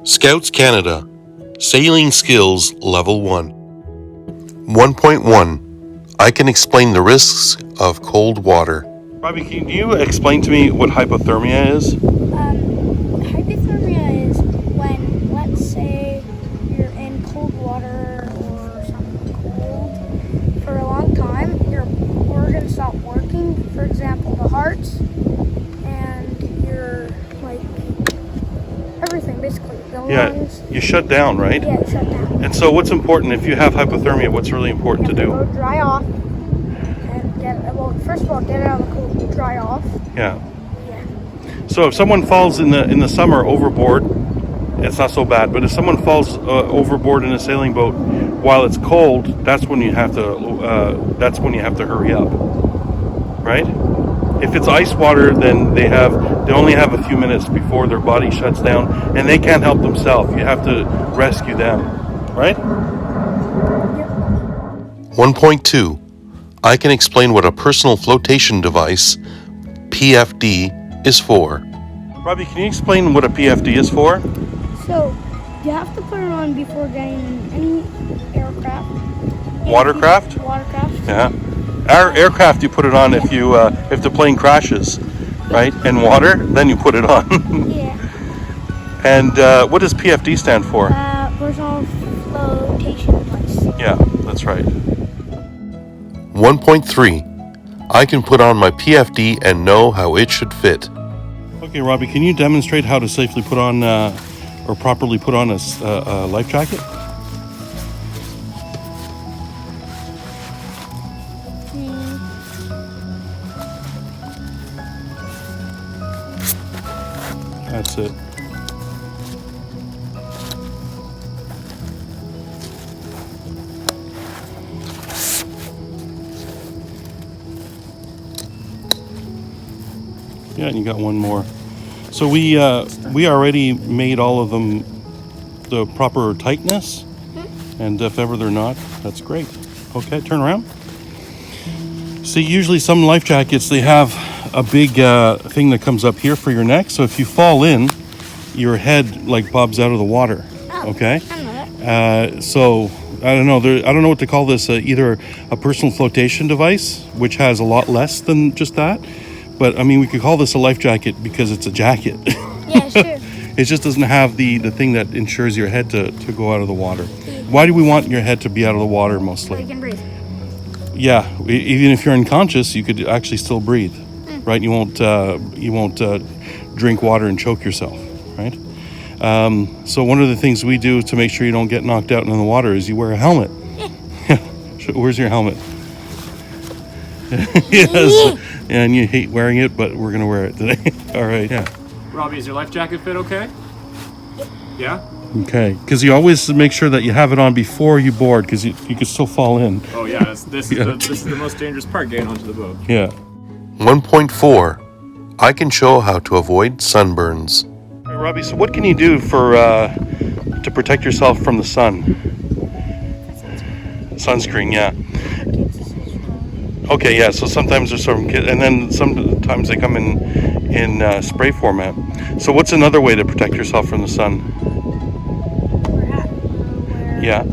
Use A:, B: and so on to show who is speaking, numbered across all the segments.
A: Scouts Canada, Sailing Skills Level 1. 1.1. I can explain the risks of cold water. Robbie, can you explain to me what hypothermia is?
B: Hypothermia is when, let's say, you're in cold water or something cold for a long time, your organs stop working. For example, the heart and your, everything basically. The lungs.
A: You shut down, right?
B: Yeah, shut down.
A: And so what's important if you have hypothermia? What's really important to do?
B: Go dry off. And first of all, get it out of the cold, dry off.
A: Yeah.
B: Yeah.
A: So if someone falls in the summer overboard, it's not so bad. But if someone falls overboard in a sailing boat while it's cold, that's when you have to hurry up, right? If it's ice water, then they only have a few minutes before their body shuts down, and they can't help themselves. You have to rescue them, right? 1.2. I can explain what a personal flotation device, PFD, is for. Robbie, can you explain what a PFD is for?
B: So, you have to put it on before getting in any aircraft.
A: Watercraft?
B: Watercraft.
A: Yeah. Our aircraft, you put it on if the plane crashes, right? And water, then you put it on.
B: Yeah.
A: And what does PFD stand for?
B: Personal flotation device.
A: Yeah, that's right. 1.3. I can put on my PFD and know how it should fit. Okay, Robbie, can you demonstrate how to safely put on or properly put on a life jacket? That's it. Yeah, and you got one more. So we already made all of them the proper tightness, and if ever they're not, that's great. Okay, turn around. See, usually some life jackets, they have a big thing that comes up here for your neck. So if you fall in, your head bobs out of the water. Okay.
B: I know that.
A: So I don't know. I don't know what to call this. Either a personal flotation device, which has a lot less than just that. But I mean, we could call this a life jacket because it's a jacket.
B: Yeah, sure.
A: It just doesn't have the thing that ensures your head to go out of the water. Why do we want your head to be out of the water mostly?
B: So you can breathe.
A: Yeah, even if you're unconscious, you could actually still breathe, right? You won't drink water and choke yourself, right? So one of the things we do to make sure you don't get knocked out in the water is you wear a helmet. Where's your helmet? Yes, and you hate wearing it, but we're gonna wear it today. All right, yeah.
C: Robbie, is your life jacket fit okay? Yeah?
A: Okay, because you always make sure that you have it on before you board, because you could still fall in.
C: Oh yeah, this is the most dangerous part, getting onto the boat.
A: Yeah. 1.4. I can show how to avoid sunburns. Hey, Robbie, so what can you do to protect yourself from the sun? Sunscreen, yeah. Okay, yeah, so sometimes there's some kids, and then sometimes they come in spray format. So what's another way to protect yourself from the sun? Yeah.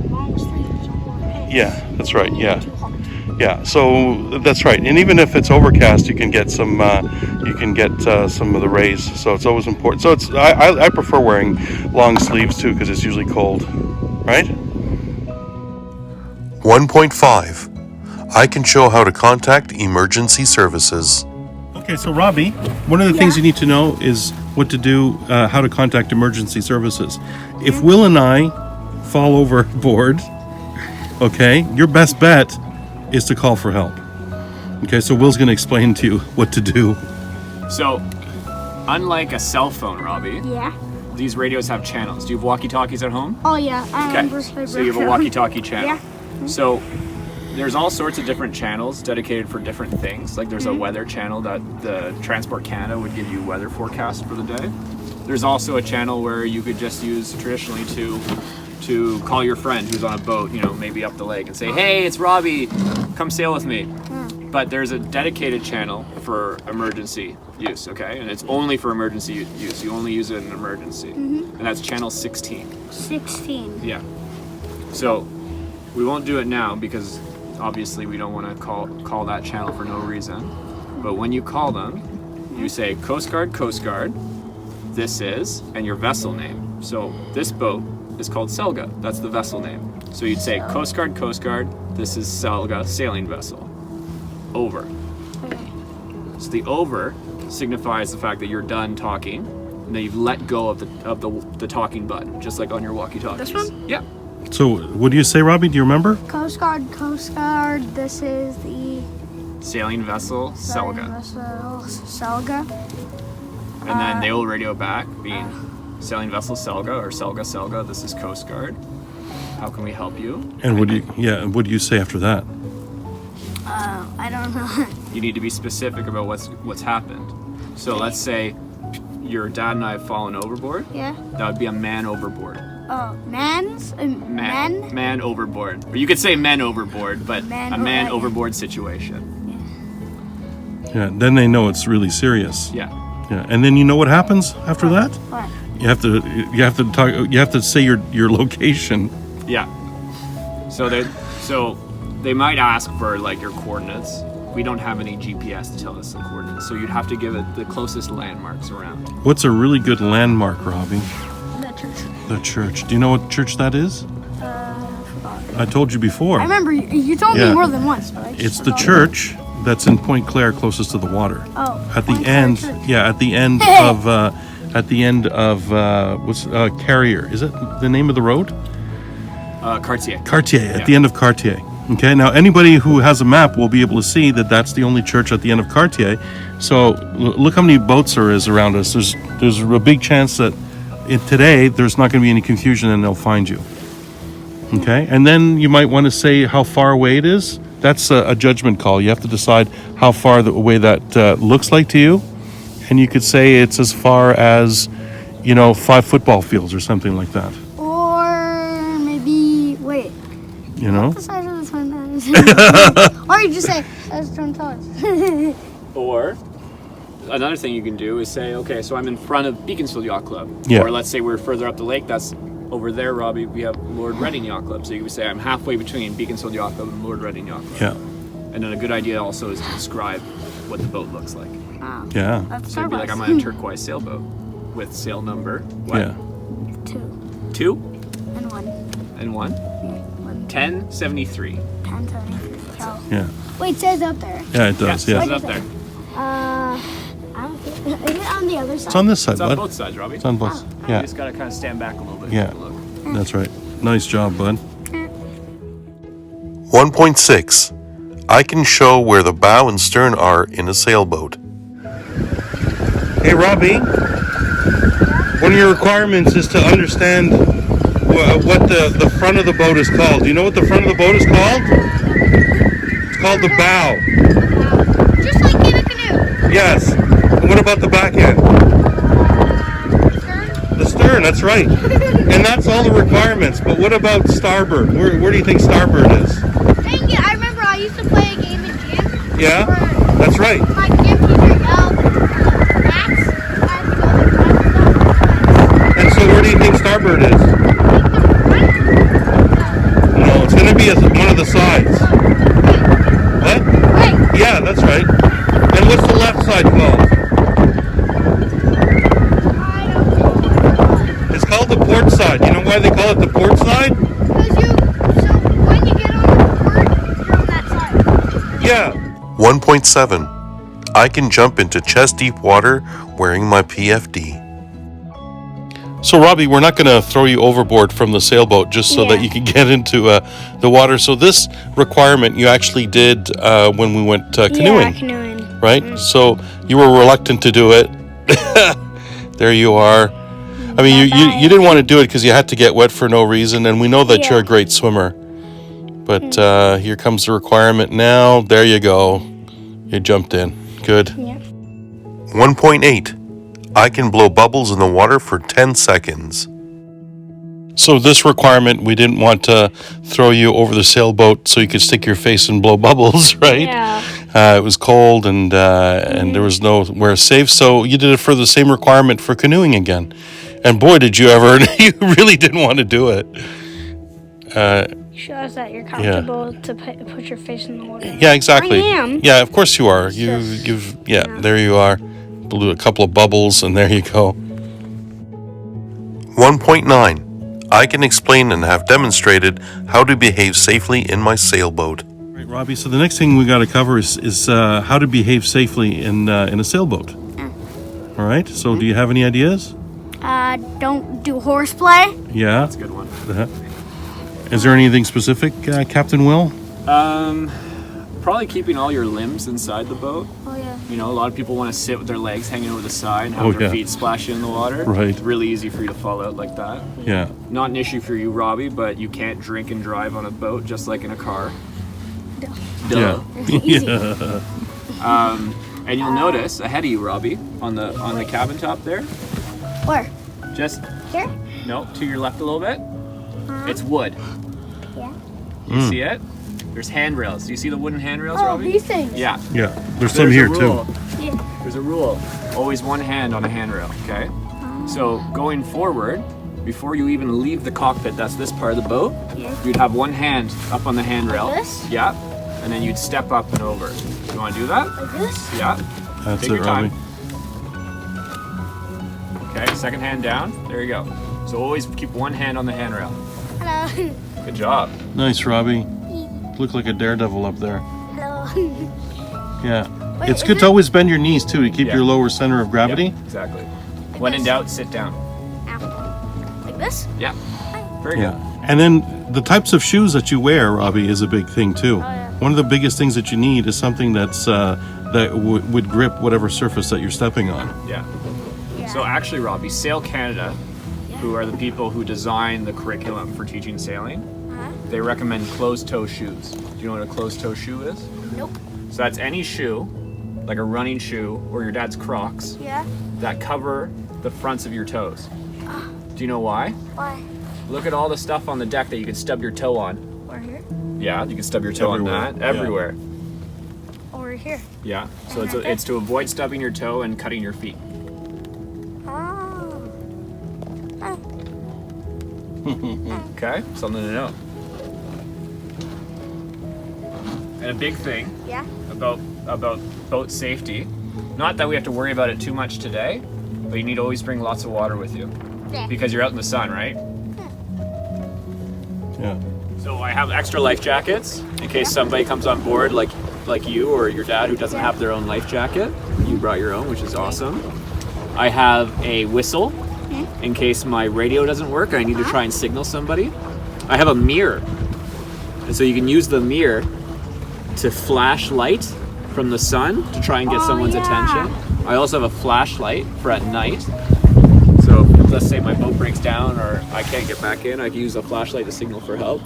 A: Yeah, that's right. Yeah. Yeah. So that's right. And even if it's overcast, you can get some of the rays. So it's always important. So I prefer wearing long sleeves too because it's usually cold, right? 1.5. I can show how to contact emergency services. Okay, so Robbie, one of the things you need to know is what to do, how to contact emergency services. If Will and I fall overboard, okay, your best bet is to call for help. Okay, so Will's going to explain to you what to do.
C: So, unlike a cell phone, Robbie,
B: Yeah.
C: these radios have channels. Do you have walkie-talkies at home?
B: Oh yeah. I remember.
C: Okay, so you have a walkie-talkie channel.
B: Yeah.
C: So, there's all sorts of different channels dedicated for different things. Like there's a weather channel that the Transport Canada would give you weather forecast for the day. There's also a channel where you could just use traditionally to call your friend who's on a boat, maybe up the lake and say, "Hey, it's Robbie, come sail with me." but there's a dedicated channel for emergency use, okay? And it's only for emergency use. You only use it in an emergency. And that's channel 16.
B: 16.
C: Yeah. So we won't do it now because obviously we don't want to call that channel for no reason. But when you call them, you say Coast Guard, this is, and your vessel name. So this boat is called Selga. That's the vessel name. So you'd say Coast Guard, this is Selga, sailing vessel. Over.
B: Okay.
C: So the over signifies the fact that you're done talking, and then you've let go of the talking button, just like on your walkie-talkies.
B: This one?
C: Yeah.
A: So what do you say, Robbie? Do you remember?
B: Coast Guard, this is the
C: Sailing vessel, Selga.
B: vessel, Selga.
C: And then they will radio back, being sailing vessel Selga or Selga, this is Coast Guard. How can we help you?
A: And what do you say after that?
B: I don't know.
C: You need to be specific about what's happened. So let's say your dad and I have fallen overboard.
B: Yeah.
C: That would be a man overboard.
B: Oh, men?
C: Man overboard. Or you could say men overboard, but
B: Man
C: a man
B: over-
C: overboard situation.
A: Yeah, then they know it's really serious.
C: Yeah.
A: Yeah, and then you know what happens after that?
B: What?
A: You have to say your location.
C: Yeah. So they might ask for like your coordinates. We don't have any GPS to tell us the coordinates, so you'd have to give it the closest landmarks around.
A: What's a really good landmark, Robbie?
B: The church.
A: The church. Do you know what church that is?
B: I forgot.
A: I told you before.
B: I remember you told
A: Yeah.
B: me more than once, but I just
A: It's the
B: forgot.
A: church that's in Point Claire, closest to the water.
B: Oh.
A: At the
B: Point Claire
A: end,
B: Church.
A: yeah, at the end of what's Carrier? Is it the name of the road?
C: Cartier.
A: Cartier, at
C: Yeah.
A: the end of Cartier. Okay, now anybody who has a map will be able to see that that's the only church at the end of Cartier. So look how many boats there is around us. There's a big chance that today there's not going to be any confusion and they'll find you. Okay, and then you might want to say how far away it is. That's a judgment call. You have to decide how far away that looks like to you. And you could say it's as far as, 5 football fields or something like that.
B: Or maybe wait.
A: You know?
B: The size of the Twin Towers. Or you just say that's Twin Towers.
C: Or another thing you can do is say, okay, so I'm in front of Beaconsfield Yacht Club.
A: Yeah.
C: Or let's say we're further up the lake. That's over there, Robbie. We have Lord Reading Yacht Club. So you can say I'm halfway between Beaconsfield Yacht Club and Lord Reading Yacht Club.
A: Yeah.
C: And then a good idea also is to describe what the boat looks like.
A: Yeah.
B: That's
C: So it'd be like I'm on a turquoise sailboat with sail number what?
A: Yeah.
B: 2
C: 2
B: and 1.
C: and 1. 1073.
B: 1073. Oh.
A: Yeah.
B: Wait, it says up there.
A: Yeah, it does. Yeah.
C: It's up there.
B: I don't think. Is it on the other side?
A: It's on this side,
C: It's on
A: bud.
C: both sides, Robbie.
A: It's on both.
C: You
A: Yeah.
C: just gotta kind of stand back a little bit.
A: Yeah.
C: Take a look.
A: That's right. Nice job, bud.
D: 1.6. I can show where the bow and stern are in a sailboat.
A: Hey, Robbie. One of your requirements is to understand what the front of the boat is called. Do you know what the front of the boat is called? It's called the bow.
B: Just like in a canoe.
A: Yes. And what about the back end? The stern, that's right. And that's all the requirements. But what about starboard? Where do you think starboard is?
B: Dang it, I remember I used to play a game in gym.
A: Yeah?
B: Where
A: That's right.
B: my gym teacher yelled, Max, I have to go to the
A: And so where do you think starboard is? No, it's going to be one of the sides. What?
B: Wait,
A: Yeah, that's right. And what's the left side called?
B: I don't know.
A: It's called the port side. You know why they call it the port side?
B: So when you get on the board, you're on that side.
A: Yeah.
D: 1.7. I can jump into chest deep water wearing my PFD.
A: So, Robbie, we're not going to throw you overboard from the sailboat just so that
B: Yeah.
A: you can get into the water. So this requirement you actually did when we went canoeing,
B: Yeah, canoeing.
A: right? So you were reluctant to do it. There you are. I mean, you didn't want to do it because you had to get wet for no reason, and we know that you're a
B: Yeah.
A: great swimmer. But here comes the requirement now. There you go. You jumped in. Good.
B: Yeah.
D: 1.8. I can blow bubbles in the water for 10 seconds.
A: So this requirement, we didn't want to throw you over the sailboat so you could stick your face and blow bubbles, right?
B: Yeah.
A: It was cold and there was nowhere safe, so you did it for the same requirement for canoeing again. And boy, did you ever! You really didn't want to do it.
B: Show us that you're comfortable to put your face in the water.
A: Yeah, exactly.
B: I am.
A: Yeah, of course you are. There you are. Blew a couple of bubbles, and there you go.
D: 1.9. I can explain and have demonstrated how to behave safely in my sailboat.
A: Right, Robbie. So the next thing we got to cover is how to behave safely in a sailboat. All right. So do you have any ideas?
B: Don't do horseplay.
A: Yeah.
C: That's a good one.
A: Is there anything specific, Captain Will?
C: Probably keeping all your limbs inside the boat.
B: Oh yeah.
C: You know, a lot of people want to sit with their legs hanging over the side and have
A: Oh,
C: their
A: yeah.
C: feet splashing in the water.
A: Right.
C: It's really easy for you to fall out like that.
A: Yeah.
C: Not an issue for you, Robbie, but you can't drink and drive on a boat just like in a car. Duh.
A: Yeah.
C: And you'll notice ahead of you, Robbie, on the cabin top there,
B: Where?
C: just
B: Here?
C: no, to your left a little bit. It's wood.
B: Yeah.
C: You see it? There's handrails. Do you see the wooden handrails,
B: Oh,
C: Robbie?
B: these things.
C: Yeah.
A: Yeah. There's some here too.
B: Yeah.
C: There's a rule. Always one hand on a handrail, okay? So going forward, before you even leave the cockpit, that's this part of the boat,
B: Yeah.
C: you'd have one hand up on the handrail.
B: Like this?
C: Yeah. And then you'd step up and over. You want to do that?
B: Like this?
C: Yeah.
A: That's
C: Take
A: it,
C: your time.
A: Robbie.
C: Okay, second hand down. There you go. So always keep one hand on the handrail.
B: Hello.
C: Good job.
A: Nice, Robbie. Look like a daredevil up there.
B: Hello.
A: Yeah.
B: Wait,
A: It's
B: is
A: good
B: it-
A: to always bend your knees too to keep
C: Yeah.
A: your lower center of gravity.
C: Yep, exactly. When in
B: this?
C: doubt, sit down.
B: Ow. Like this?
C: Yeah. Very
A: Yeah.
C: good.
A: And then the types of shoes that you wear, Robbie, is a big thing too.
B: yeah.
A: One of the biggest things that you need is something that's would grip whatever surface that you're stepping on.
C: Yeah.
B: Yeah.
C: So actually, Robbie, Sail Canada, who are the people who design the curriculum for teaching sailing, they recommend closed-toe shoes. Do you know what a closed-toe shoe is?
B: Nope.
C: So that's any shoe, like a running shoe or your dad's Crocs,
B: Yeah.
C: that cover the fronts of your toes. Do you know why?
B: Why?
C: Look at all the stuff on the deck that you can stub your toe on.
B: Over here.
C: Yeah, you can stub your toe
A: Everywhere,
C: on that.
A: yeah.
C: Everywhere.
B: Over here.
C: Yeah. So
B: And
C: it's to avoid stubbing your toe and cutting your feet.
B: Oh.
C: Okay? Something to know. And a big thing
B: Yeah.
C: about boat safety, not that we have to worry about it too much today, but you need to always bring lots of water with you
B: Yeah.
C: because you're out in the sun, right?
A: Yeah.
C: So I have extra life jackets in case somebody comes on board like you or your dad who doesn't have their own life jacket. You brought your own, which is awesome. I have a whistle in case my radio doesn't work and I need to try and signal somebody. I have a mirror, and so you can use the mirror to flash light from the sun to try and get someone's
B: yeah.
C: attention. I also have a flashlight for at night. So let's say my boat breaks down or I can't get back in, I can use a flashlight to signal for help.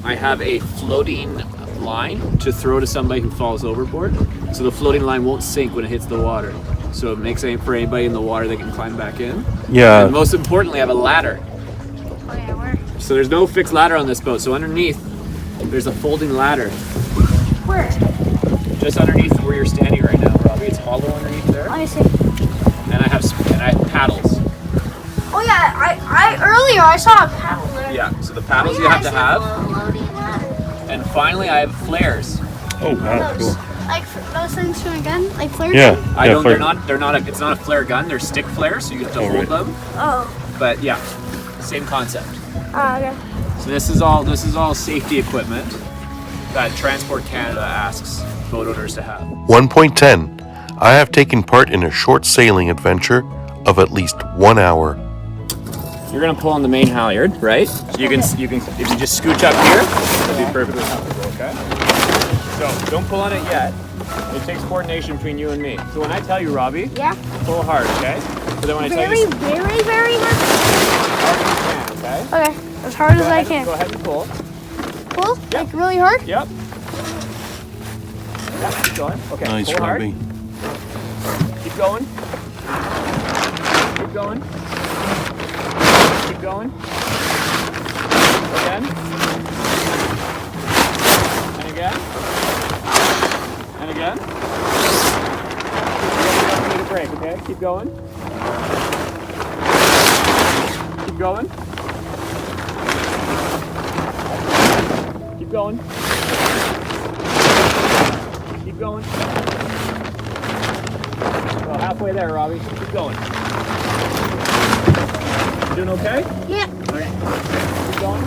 C: I have a floating line to throw to somebody who falls overboard. So the floating line won't sink when it hits the water. So it makes it for anybody in the water that can climb back in.
A: Yeah.
C: And most importantly, I have a ladder.
B: Oh yeah. Where?
C: So there's no fixed ladder on this boat. So underneath, there's a folding ladder.
B: Where?
C: Just underneath where you're standing right now, Robbie. It's hollow underneath there.
B: I see.
C: And I have paddles.
B: Oh yeah. I earlier I saw a paddle there.
C: Yeah, so the paddles you have to have. And finally, I have flares.
A: Oh wow.
B: Those,
A: Cool.
B: like those things from a gun, like flares.
A: Yeah.
C: I
A: yeah,
C: don't.
A: flare-
C: It's not a flare gun. They're stick flares, so you have to hold
A: right.
C: them.
B: Oh.
C: But yeah, same concept.
B: Okay.
C: So this is all safety equipment that Transport Canada asks boat owners to have.
D: 1.10. I have taken part in a short sailing adventure of at least 1 hour.
C: You're gonna pull on the main halyard, right? You can if you just scooch up here, it'll be perfectly comfortable. Okay. So don't pull on it yet. It takes coordination between you and me. So when I tell you, Robbie,
B: Yeah.
C: pull hard, okay? But then when I tell
B: Very,
C: you,
B: very, very hard.
C: hard as you can, okay?
B: Okay. As hard as I
C: Go
B: can.
C: ahead and pull.
B: Pull?
C: Yeah.
B: Like really hard?
C: Yep. Yeah, keep going. Okay.
A: Nice,
C: pull hard.
A: Robbie.
C: Keep going. Keep going. Keep going. Again. And again. Keep going. Keep going. Keep going. Keep going. Well, halfway there, Robbie. Keep going. You doing okay?
B: Yeah.
C: Okay. Keep going.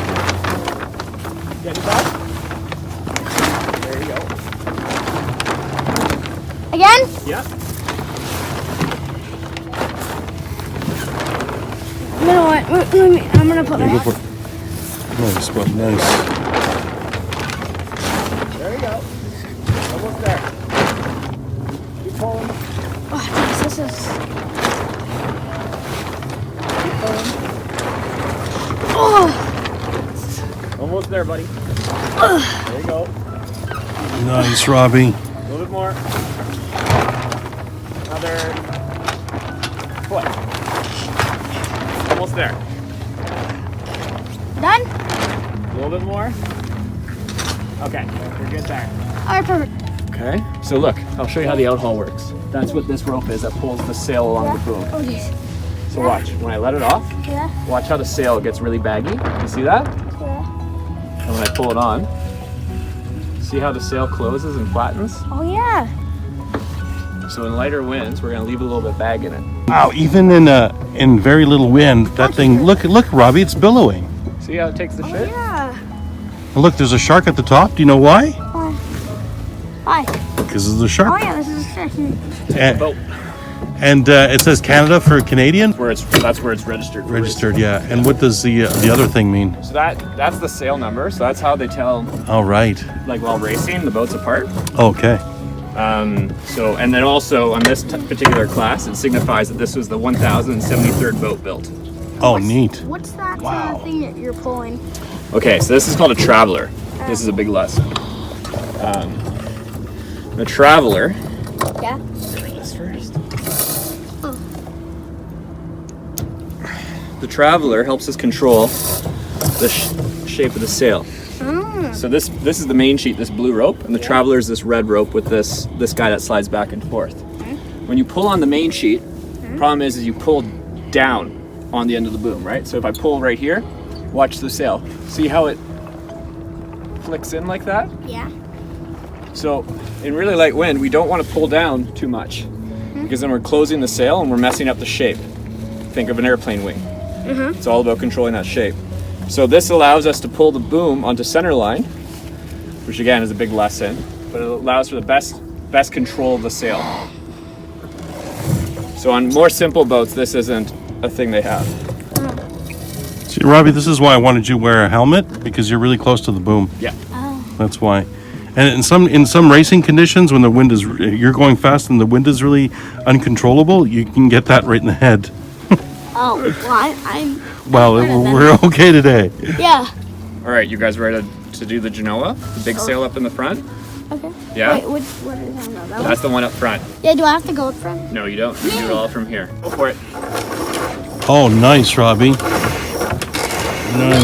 C: Get it back. There you go.
B: Again?
C: Yep.
B: You know what? I'm gonna put my
A: Go for it. Nice, bud. Nice.
C: There you go. Almost there. Keep pulling.
B: Oh, geez, this is.
C: Keep pulling.
B: Oh,
C: Almost there, buddy. There you go.
A: Nice, Robbie.
C: A little bit more. Another foot. Almost there.
B: done?
C: A little bit more. Okay, you're good there.
B: All right, perfect.
C: Okay, so look, I'll show you how the outhaul works. That's what this rope is that pulls the sail along the boom.
B: Oh, geez.
C: So watch, when I let it off,
B: Yeah.
C: watch how the sail gets really baggy. You see that?
B: Yeah.
C: And when I pull it on, see how the sail closes and flattens?
B: Oh, yeah.
C: So in lighter winds, we're gonna leave a little bit bag in it.
A: Wow, even in very little wind, that thing. Look, Robbie, it's billowing.
C: See how it takes the
B: Oh,
C: shape?
B: yeah.
A: And look, there's a shark at the top. Do you know why?
B: Why? Why?
A: Because there's a
B: Oh,
A: shark.
B: yeah, this is a
A: And,
C: Boat.
A: it says Canada for Canadian.
C: That's where it's registered. for
A: Registered, yeah. And what does the other thing mean?
C: racing. So that's the sail number. So that's how they tell,
A: All right.
C: like while racing, the boats apart.
A: Okay.
C: So and then also on this particular class, it signifies that this was the 1073rd boat built.
A: Oh, neat.
B: What's that
A: Wow.
B: thing that you're pulling?
C: Okay, so this is called a traveler. This is a big lesson. The traveler.
B: Yeah.
C: This first.
B: Oh.
C: The traveler helps us control the shape of the sail.
B: Mm.
C: So this is the main sheet, this blue rope, and the traveler is this red rope with this guy that slides back and forth. When you pull on the main sheet, problem is you pull down on the end of the boom, right? So if I pull right here, watch the sail. See how it flicks in like that?
B: Yeah.
C: So in really light wind, we don't want to pull down too much because then we're closing the sail and we're messing up the shape. Think of an airplane wing. It's all about controlling that shape. So this allows us to pull the boom onto center line, which again is a big lesson, but it allows for the best control of the sail. So on more simple boats, this isn't a thing they have.
A: See, Robbie, this is why I wanted you to wear a helmet, because you're really close to the boom.
C: Yeah.
A: That's why. And in some racing conditions, when the wind is, you're going fast and the wind is really uncontrollable, you can get that right in the head.
B: Oh, well, I'm.
A: Well, we're okay today.
B: Yeah.
C: All right, you guys ready to do the Genoa? The big sail up in the front?
B: Okay.
C: Yeah?
B: Wait, what is that? That one?
C: That's the one up front.
B: Yeah, do I have to go up front?
C: No, you don't. You do it all from here. Go for it.
A: Oh, nice, Robbie. Nice.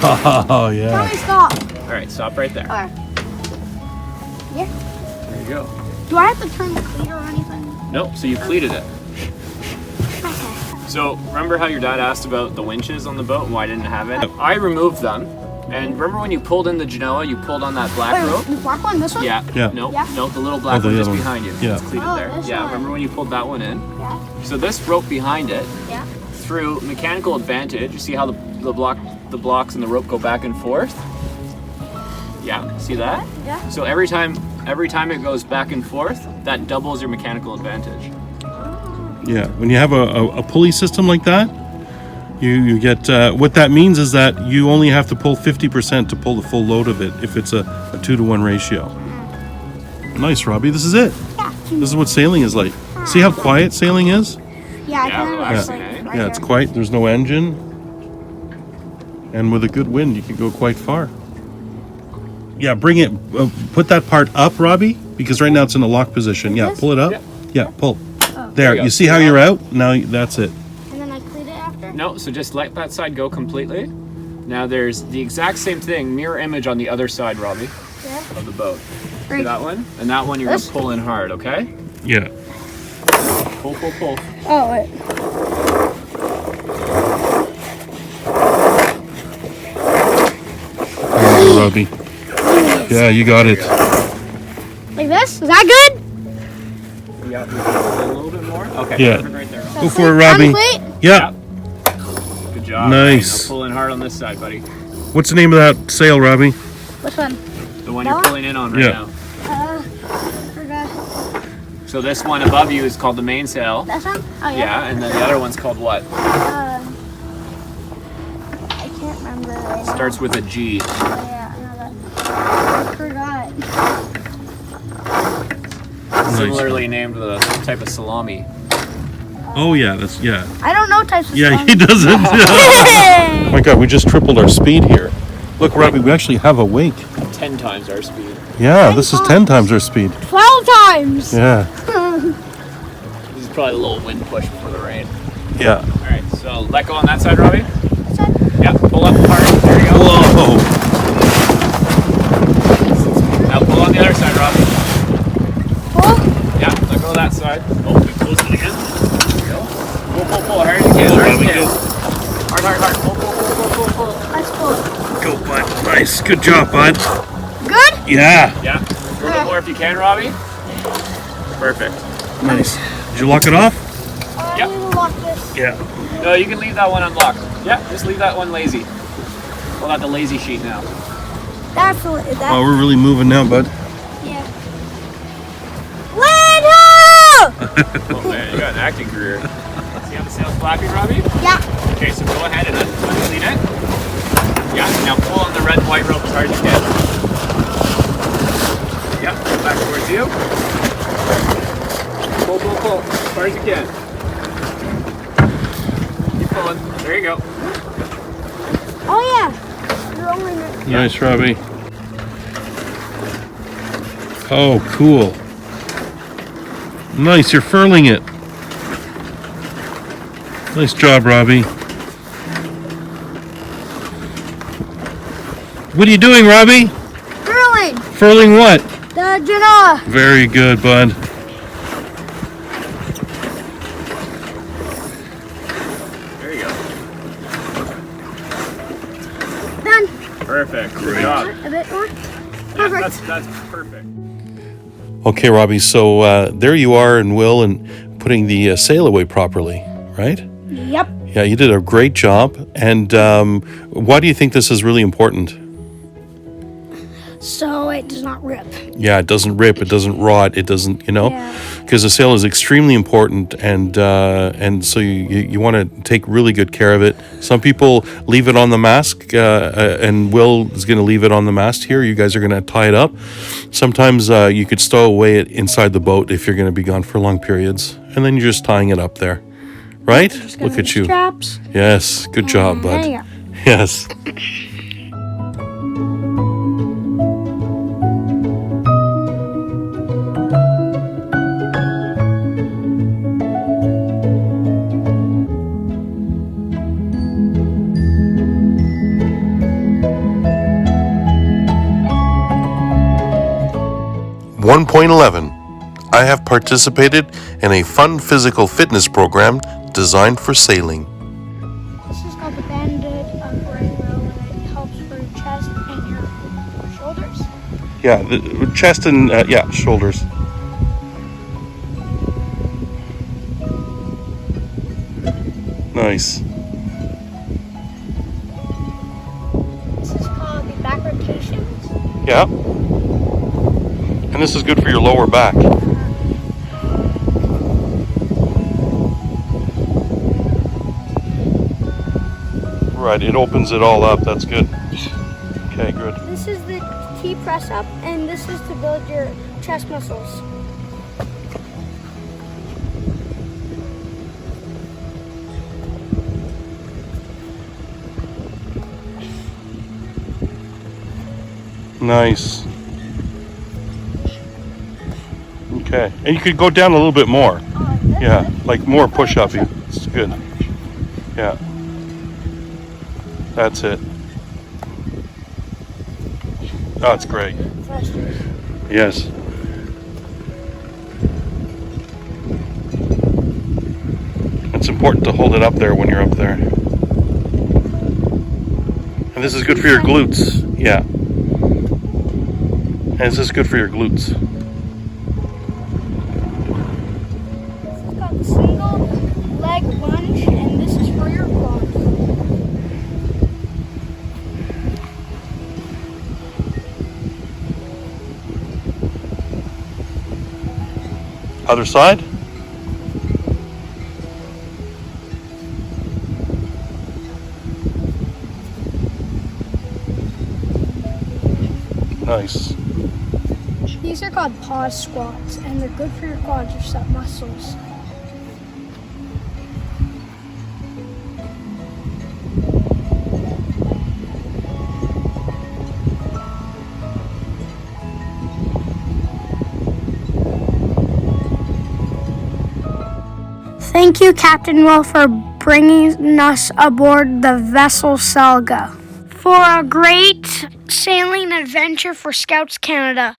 A: Oh, yeah.
B: Tell me stop.
C: All right, stop right there.
B: Alright. Yeah.
C: There you go.
B: Do I have to turn the cleat or anything?
C: Nope, so you cleated it.
B: Okay.
C: So remember how your dad asked about the winches on the boat and why I didn't have it? I removed them. And remember when you pulled in the Genoa, you pulled on that black rope?
B: Wait, the black one, this one?
C: Yeah.
A: Yeah.
C: Nope.
B: Yeah.
C: Nope. The little black
A: Oh, the
C: one just
A: other one.
C: behind you.
A: Yeah.
C: It's cleated
B: Oh,
C: there.
B: this
C: Yeah.
B: one.
C: Remember when you pulled that one in?
B: Yeah.
C: So this rope behind it,
B: Yeah.
C: through mechanical advantage, you see how the blocks and the rope go back and forth? Yeah. See that?
B: Yeah.
C: So every time it goes back and forth, that doubles your mechanical advantage.
A: Yeah, when you have a pulley system like that, you get, what that means is that you only have to pull 50% to pull the full load of it if it's a 2-to-1 ratio. Nice, Robbie, this is it.
B: Yeah.
A: This is what sailing is like. See how quiet sailing is?
B: Yeah, I
C: Yeah,
B: can
C: relax,
B: like,
C: eh?
B: right
A: Yeah, it's
B: here.
A: quiet, there's no engine. And with a good wind, you can go quite far. Yeah, bring it, put that part up, Robbie, because right now it's in a lock position. Yeah,
B: This?
A: pull it up.
C: Yeah.
A: Yeah, pull.
B: Oh.
A: There,
C: you go.
A: you see how you're out? Now that's it.
B: And then I cleat it after?
C: No, so just let that side go completely. Now there's the exact same thing, mirror image on the other side, Robbie,
B: Yeah.
C: of the boat. See
B: Right.
C: that one? And that one you're
B: This?
C: gonna pull in hard, okay?
A: Yeah.
C: Pull, pull, pull.
B: Oh, wait.
A: There you go, Robbie. Yeah, you got it.
B: Like this? Is that good?
C: Yeah, a little bit more. Okay,
A: Yeah.
C: perfect right there. Rob.
A: Go for it, Robbie.
B: Wait.
A: Yeah.
C: Good job.
A: Nice.
C: Now pull in hard on this side, buddy.
A: What's the name of that sail, Robbie?
B: Which one?
C: The one
B: That
C: you're
B: one?
C: pulling in on right
A: Yeah.
C: now.
B: Forgot.
C: So this one above you is called the mainsail.
B: That one? Oh, yeah.
C: Yeah, and then the other one's called what?
B: I can't remember right now.
C: Starts with a G.
B: Yeah, I know that. I forgot.
C: Similarly named the type of salami.
A: Oh yeah, that's yeah.
B: I don't know types of
A: Yeah,
B: songs.
A: he doesn't. My God, we just tripled our speed here. Look, Robbie, we actually have a wake.
C: 10 times our speed.
A: Yeah, this is 10 times our speed.
B: 12 times!
A: Yeah.
C: This is probably a little wind push before the rain.
A: Yeah.
C: All right, so let go on that side, Robbie.
B: Side?
C: Yeah, pull up hard. There you go.
A: Whoa.
C: Now pull on the other side, Robbie.
B: Pull?
C: Yeah, let go of that side. Oh, we closed it again. There you go. Pull, pull, pull. Hard as you can. Hard as you can. Hard, hard, hard. Pull, pull, pull, pull, pull, pull.
B: Let's pull.
A: Go, bud. Nice. Good job, bud.
B: Good?
A: Yeah.
C: Yeah, a little bit more if you can, Robbie. Perfect.
A: Nice. Did you lock it off?
C: Yep.
B: I need to lock this.
A: Yeah.
C: No, you can leave that one unlocked. Yeah, just leave that one lazy. Pull out the lazy sheet now.
B: That's that.
A: Oh, we're really moving now, bud.
B: Yeah. Let
C: Oh man, you got an acting career. See how the sail's flapping, Robbie?
B: Yeah.
C: Okay, so go ahead and unclean it. Yeah, now pull on the red and white rope as hard as you can. Yeah, back towards you. Pull, pull, pull, as far as you can. Keep pulling. There you go.
B: Oh, yeah. You're only
A: Nice, Robbie. Oh, cool. Nice, you're furling it. Nice job, Robbie. What are you doing, Robbie?
B: Furling.
A: Furling what?
B: The Genoa.
A: Very good, bud.
C: There you go.
B: Done.
C: Perfect. Good job.
B: A bit more.
C: Yeah,
B: Perfect.
C: that's perfect.
A: Okay, Robbie, so there you are and Will and putting the sail away properly, right?
B: Yep.
A: Yeah, you did a great job. And why do you think this is really important?
B: So it does not rip.
A: Yeah, it doesn't rip, it doesn't rot, it doesn't,
B: Yeah.
A: because the sail is extremely important, and so you want to take really good care of it. Some people leave it on the mast, and Will is going to leave it on the mast here. You guys are going to tie it up. Sometimes you could stow away it inside the boat if you're going to be gone for long periods, and then you're just tying it up there, right? Look at you.
B: Straps.
A: Yes, good job, bud.
B: There you go.
A: Yes.
D: One point 11. I have participated in a fun physical fitness program designed for sailing.
B: This is called the banded brain row, and it helps for your chest and your shoulders.
A: Yeah, the chest and shoulders. Nice.
B: This is called the back rotations.
A: Yeah. And this is good for your lower back. Right, it opens it all up. That's good. Okay, good.
B: This is the T press up, and this is to build your chest muscles.
A: Nice. Okay, and you could go down a little bit more. Yeah, like more push-up. It's good. Yeah. That's it. That's great. Yes. important to hold it up there when you're up there. And this is good for your glutes. Yeah. And this is good for your glutes.
B: It's got the single leg lunge, and this is for your quads.
A: Other side. Nice.
B: These are called pause squats, and they're good for your quadricep muscles. Thank you, Captain Will, for bringing us aboard the vessel Selga for a great sailing adventure for Scouts Canada.